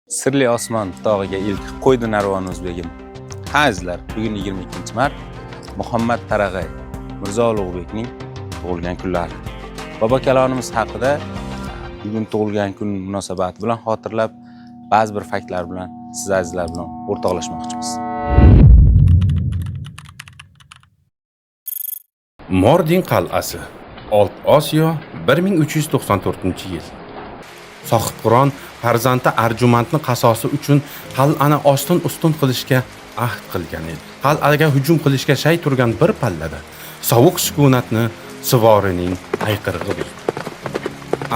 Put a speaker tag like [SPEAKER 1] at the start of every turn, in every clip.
[SPEAKER 1] Sirli osmon tog'iga ilk qo'ydi narvon o'zbegim. Azizlar, bugun 22-mart Muhammad Tarag'ay Mirzo Ulug'bekning tug'ilgan kunlari. Bobo kalonimiz haqida bugun tug'ilgan kun munosabati bilan xotirlab, ba'zi bir faktlar bilan siz azizlar bilan o'rtoqlashmoqchimiz.
[SPEAKER 2] Mordin qal'asi, Old Osiyo 1394-yil. Sohibqiron farzandi Arjumandni qasosi uchun qal'ani ostin-ustun qilishga ahd qilgan edi. Qal'aga hujum qilishga shay turgan bir pallada sovuq sukunatni Sivorining hayqirig'i buzdi.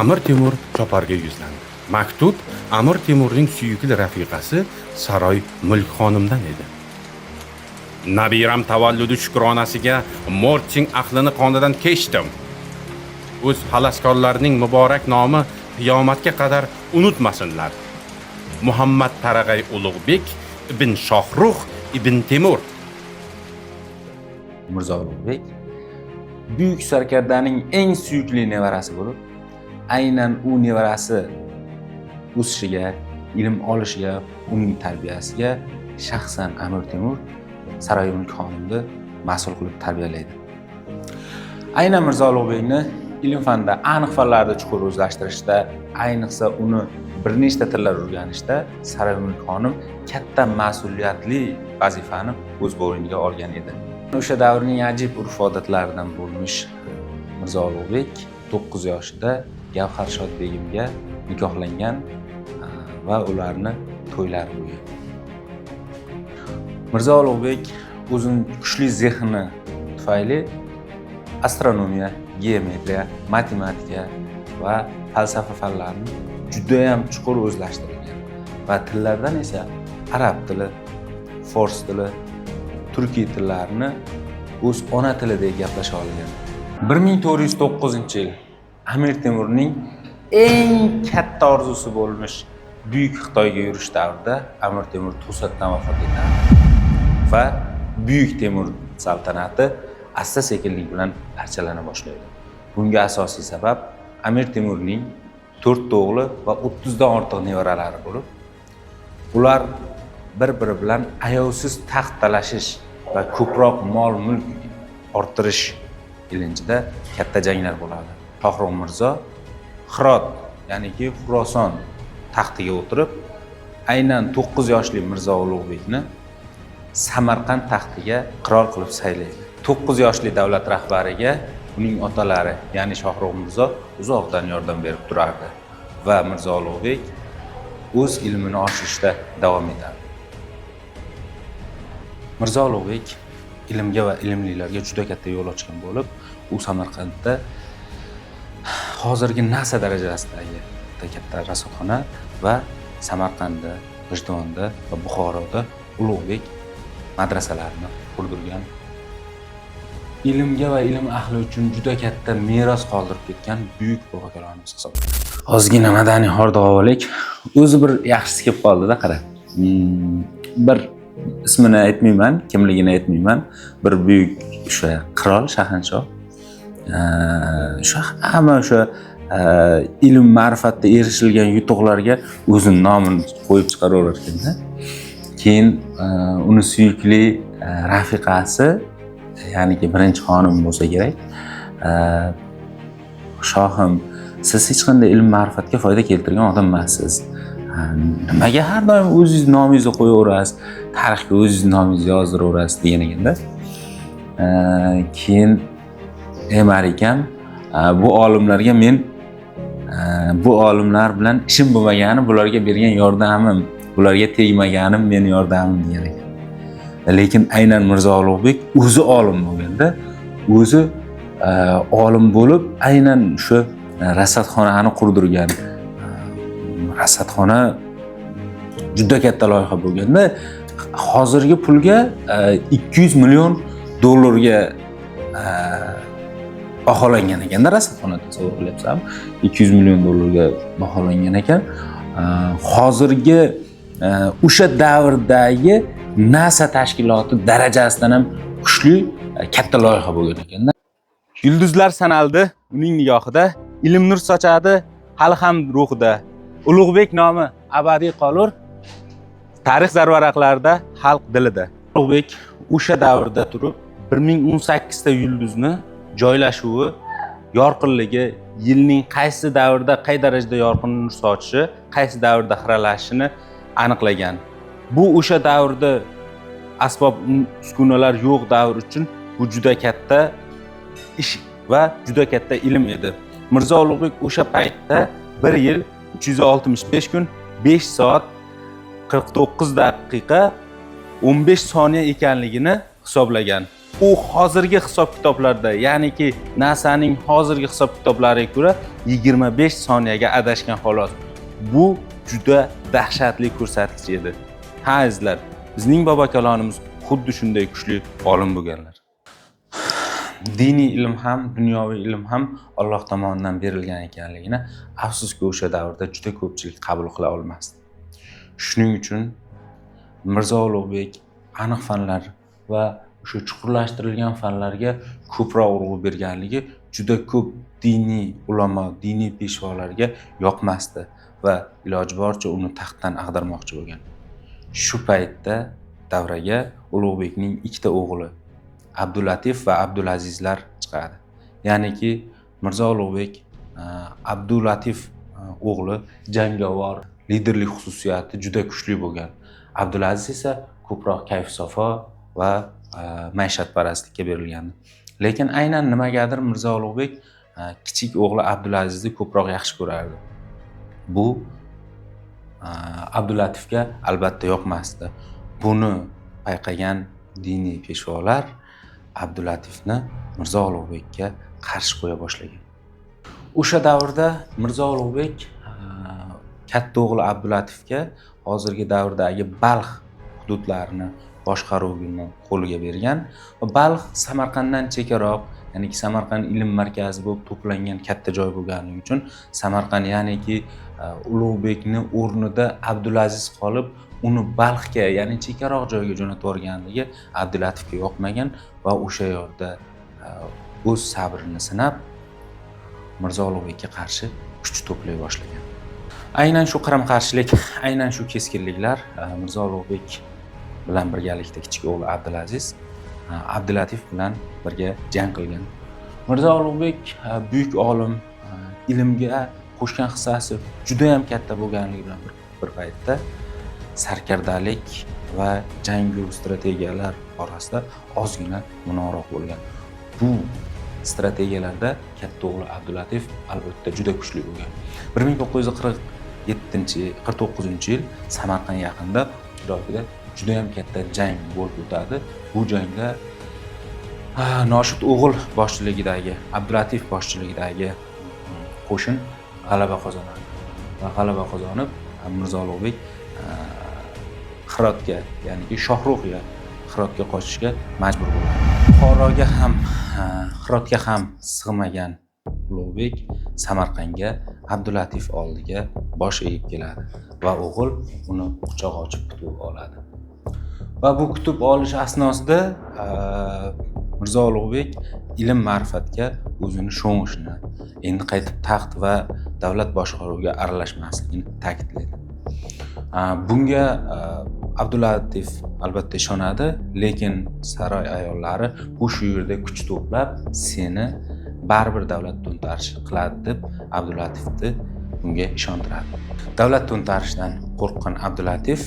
[SPEAKER 2] Amir Temur choparga yuzlandi. Maktub Amir Temurning suyukli rafiqasi Saroy Mulkxonimdan edi. Nabiram tavalludi shukronasiga Morting aqlini qonidan kechdim. O'z xaloskorlarining muborak nomi qiyomatga qadar unutmasinlar. Muhammad Tarag'ay Ulug'bek ibn Shohrux ibn Temur.
[SPEAKER 1] Mirzo Ulug'bek buyuk sarkardaning eng suyukli nevarasi bo'lib, aynan u nevarasi o'sishiga, ilm olishiga, uning tarbiyasiga shaxsan Amir Temur Saroy Mulkxonimni mas'ul qilib tarbiyalaydi. Aynan Mirzo Ulug'bekni ilm fanida, aniq fanlarda chuqur o'zlashtirishda, ayniqsa uni bir nechta tillar o'rganishda Saroy Mulkxonim katta mas'uliyatli vazifani o'z bo'yniga olgan edi. O'sha davrning ajib urf-odatlaridan bo'lmish Mirzo Ulug'bek 9 yoshida Gavharshod begimga nikohlangan va ularni to'ylari bo'lgan. Mirzo Ulug'bek o'zining kuchli zehni tufayli astronomiya, geometriya, matematika va falsafa fanlarini juda ham chuqur o'zlashtirgan va tillardan esa arab tili, fors tili, turkiy tillarini o'z ona tilidek gaplasha olgan. 1409-yil Amir Temurning eng katta orzusi bo'lmish Buyuk Xitoyga yurish davrida Amir Temur to'satdan vafot etadi va Buyuk Temur saltanati asta-sekinlik bilan parchalana boshlaydi. Bunga asosiy sabab Amir Temurning 4 o'g'li va 30 dan ortiq nevaralari bo'lib, ular bir-biri bilan ayovsiz taxt talashish va ko'proq mol-mulk orttirish ilinjida katta janglar bo'ladi. Shohrux Mirzo Hirot, ya'niki Xuroson taxtiga o'tirib, aynan 9 yoshli Mirzo Ulug'bekni Samarqand taxtiga qirol qilib saylaydi. 9 yoshli davlat rahbariga uning otalari, ya'ni Shohrux Mirzo uzoqdan yordam berib turardi va Mirzo Ulug'bek o'z ilmini oshirishda davom etadi. Mirzo Ulug'bek ilmga va ilmlilarga juda katta yo'l ochgan bo'lib, u Samarqandda hozirgi NASA darajasidagi katta rasadxona va Samarqandda, G'ijduvonda va Buxoroda Ulug'bek madrasalarini qurdirgan. Ilmga va ilm ahli uchun juda katta meros qoldirib ketgan buyuk bobo kalonimiz hisoblanadi. Ozgina madaniy hordog'alik o'zi bir yaxshisi kelib qoldi-da, qara. Bir ismini aytmayman, kimligini aytmayman. Bir buyuk o'sha qirol, shahanshoh. Hamma o'sha ilm ma'rifatda erishilgan yutuqlarga o'zining nomini qo'yib chiqaraverar ekan-da. Keyin uni suyukli rafiqasi, ya'niki birinchi xonim bo'lsa kerak, shohim, siz hech qanday ilm ma'rifatga foyda keltirgan odam emassiz. Nimaga har doim o'zingiz nomingizni qo'yaverasiz, tarixga o'zingiz nomingizni yozdiraverasiz degan ekanda. Keyin Marikam, bu olimlarga men bu olimlar bilan ishim bo'lmagani, bularga bergan yordamim, bularga tegmaganim men yordamim degan ekan. Lekin aynan Mirzo Ulug'bek o'zi olim bo'lganda, o'zi olim bo'lib, aynan shu rasadxonani qurdirgan. Rasadxona juda katta loyiha bo'lganda, hozirgi pulga 200 million dollarga baholangan ekan-da rasadxona, tasavvur qilyapsizmi? 200 million dollarga baholangan ekan. Hozirgi o'sha davrdagi NASA tashkiloti darajasidan ham kuchli katta loyiha bo'lgan ekan-da. Yulduzlar sanaldi uning nigohida, ilm nur sochadi hali ham ruhida. Ulug'bek nomi abadiy qolur, Tarix zarvaraqlarida xalq dilida. Ulug'bek o'sha davrda turib 1018 ta yulduzni joylashuvi, yorqinligi, yilning qaysi davrda qay darajada yorqin nur sochishi, qaysi davrda xiralashishini aniqlagan. Bu o'sha davrda asbob uskunalar yo'q davr uchun bu juda katta ish va juda katta ilm edi. Mirzo Ulug'bek o'sha paytda 1 yil 365 kun 5 soat 49 daqiqa 15 soniya ekanligini hisoblagan. U hozirgi hisob-kitoblarda, ya'niki NASAning hozirgi hisob-kitoblariga ko'ra 25 soniyaga adashgan xolos. Bu juda dahshatli ko'rsatkich edi. Ha azizlar, bizning bobokalonimiz xuddi shunday kuchli olim bo'lganlar. Diniy ilm ham, dunyoviy ilm ham Alloh tomonidan berilgan ekanligini afsuski o'sha davrda juda ko'pchilik qabul qila olmasdi. Shuning uchun Mirzo Ulug'bek aniq fanlar va o'sha chuqurlashtirilgan fanlarga ko'proq urg'u berganligi juda ko'p diniy ulamo, diniy peshvolarga yoqmasdi va iloji boricha uni taxtdan ag'darmoqchi bo'lgan. Shu paytda davraga Ulug'bekning ikkita o'g'li Abdulatif va Abdulazizlar chiqadi. Ya'niki Mirzo Ulug'bek Abdulatif o'g'li jangovar, liderlik xususiyati juda kuchli bo'lgan. Abdulaziz esa ko'proq kayf-safo va maishatparastlikka berilgan. Lekin aynan nimagadir Mirzo Ulug'bek kichik o'g'li Abdulazizni ko'proq yaxshi ko'rardi. Bu Abdulatifga albatta yoqmasdi. Buni payqagan diniy peshvolar Abdulatifni Mirzo Ulug'bekka qarshi qo'ya boshlagan. O'sha davrda Mirzo Ulug'bek katta o'g'li Abdulatifga hozirgi davrdagi Balx hududlarini boshqaruvini qo'liga bergan va Balx Samarqanddan chekaroq, ya'ni Samarqand ilm markazi bo'lib to'plangan katta joy bo'lganligi uchun Samarqand, ya'niki Ulug'bekni o'rnida Abdulaziz qolib, uni Balxga, ya'ni chekaroq joyga jo'natib yuborganligi Abdulatifga yoqmagan va o'sha yerda o'z sabrini sinab Mirzo Ulug'bekka qarshi kuch to'play boshlagan. Aynan shu qaram-qarshilik, aynan shu keskinliklar Mirzo Ulug'bek bilan birgalikda kichik o'g'li Abdulaziz Abdulatif bilan birga jang qilgan. Mirzo Ulug'bek buyuk olim, ilmga qo'shgan hissasi juda ham katta bo'lganligi bilan bir paytda sarkardalik va jangu strategiyalar orasida ozgina munoroq bo'lgan. Bu strategiyalarda katta o'g'li Abdulatif albatta juda kuchli bo'lgan. 1949 yil Samarqand yaqinida idrokida juda ham katta jang bo'lib o'tadi. Bu jangda Noshid o'g'il boshchiligidagi, Abdulatif boshchiligidagi qo'shin g'alaba qozonadi. Va g'alaba qozonib Mirzo Ulug'bek Hirotga, ya'ni Shohruxga, Hirotga qochishga majbur bo'ladi. Buxoroga ham, Hirotga ham sig'magan Ulug'bek Samarqandga Abdulatif oldiga bosh egib keladi va o'g'il uni quchoq ochib kutib oladi. Va bu kutib olish asnosida Mirzo Ulug'bek ilm ma'rifatga o'zini sho'ng'ishini, endi qaytib taxt va davlat boshqaruviga aralashmasligini ta'kidlaydi. Bunga Abdulatif albatta ishonadi, lekin saroy ayollari bu shu yerda kuch to'plab seni baribir davlat to'ntarishi qiladi deb Abdulatifni bunga ishontiradi. Davlat to'ntarishidan qo'rqqan Abdulatif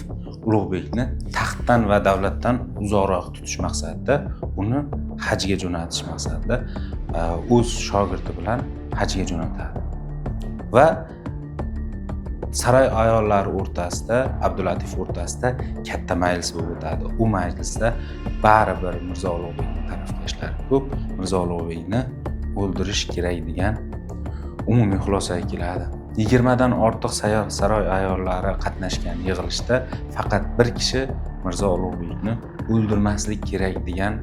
[SPEAKER 1] Ulug'bekni taxtdan va davlatdan uzoqroq tutish maqsadida uni hajga jo'natish maqsadida o'z shogirdi bilan hajga jo'natadi. Va saroy ayollari o'rtasida, Abdulatif o'rtasida katta majlis bo'lib o'tadi. U majlisda baribir Mirzo Ulug'bekning tarafdoshlari ko'p, Mirzo Ulug'bekni o'ldirish kerak degan umumiy xulosaga keladi. 20 dan ortiq saroy ayollari qatnashgan yig'ilishda faqat bir kishi Mirzo Ulug'bekni o'ldirmaslik kerak degan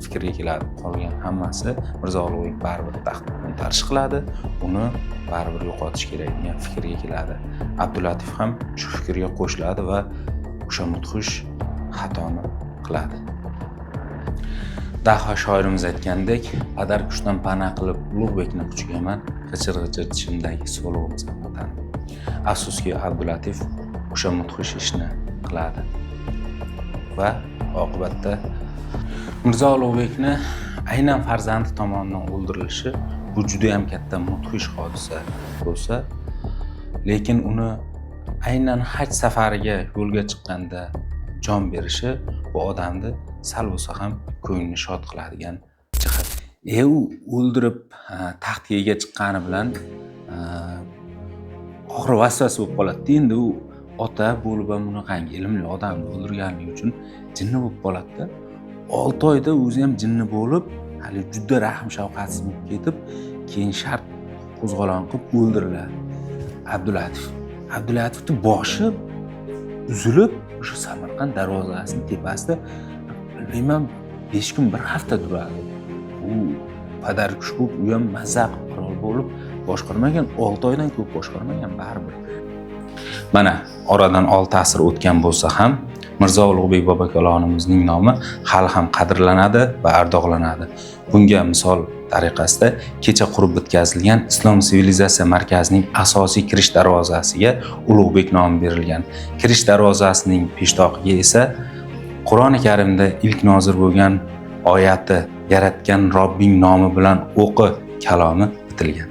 [SPEAKER 1] fikrga keladi. Qolgan hammasi Mirzo Ulug'bek baribir taxtni to'ntarish qiladi, uni baribir yo'qotish kerak degan fikrga keladi. Abdulatif ham shu fikrga qo'shiladi va o'sha mudhish xatoni qiladi. Daho shoirimiz aytgandek, padar kuchdan pana qilib Ulug'bekni quchigaman, g'ijir-g'ijir tishimdagi so'lovimiz ham o'tadi. Afsuski Abdulatif o'sha mudhish ishni qiladi. va oqibatda Mirzo Ulug'bekni aynan farzandi tomonidan o'ldirilishi bu juda ham katta mudhish hodisa bo'lsa, lekin uni aynan haj safariga yo'lga chiqqanda jon berishi bu odamni sal bo'lsa ham ko'nglini shod qiladigan jihat. U o'ldirib taxtga ega chiqqani bilan oxiri vasvasa bo'lib qoladi. Endi u ota bo'lib ham bunaqangi ilmli odamni o'ldirganligi uchun jinni bo'lib qoladi-da. 6 oyda o'zi ham jinni bo'lib, hali juda rahm shafqatsiz bo'lib ketib, keyin shart qo'zg'olon qilib o'ldiriladi. Abdulatifning boshi uzilib, o'sha Samarqand darvozasining tepasida bilmayman 5 kun, 1 hafta turadi. U padarkush bo'lib, u ham mazza qilib bo'lib boshqarmagan, 6 oydan ko'p boshqarmagan baribir. Mana oradan 6 asr o'tgan bo'lsa ham Mirzo Ulug'bek bobokalonimizning nomi hali ham qadrlanadi va ardoqlanadi. Bunga misol tariqasida kecha qurib bitkazilgan Islom sivilizatsiya markazining asosiy kirish darvozasiga Ulug'bek nomi berilgan. Kirish darvozasining peshtoqiga esa Qur'oni Karimda ilk nozil bo'lgan oyati yaratgan Robbing nomi bilan o'qi kalomi bitilgan.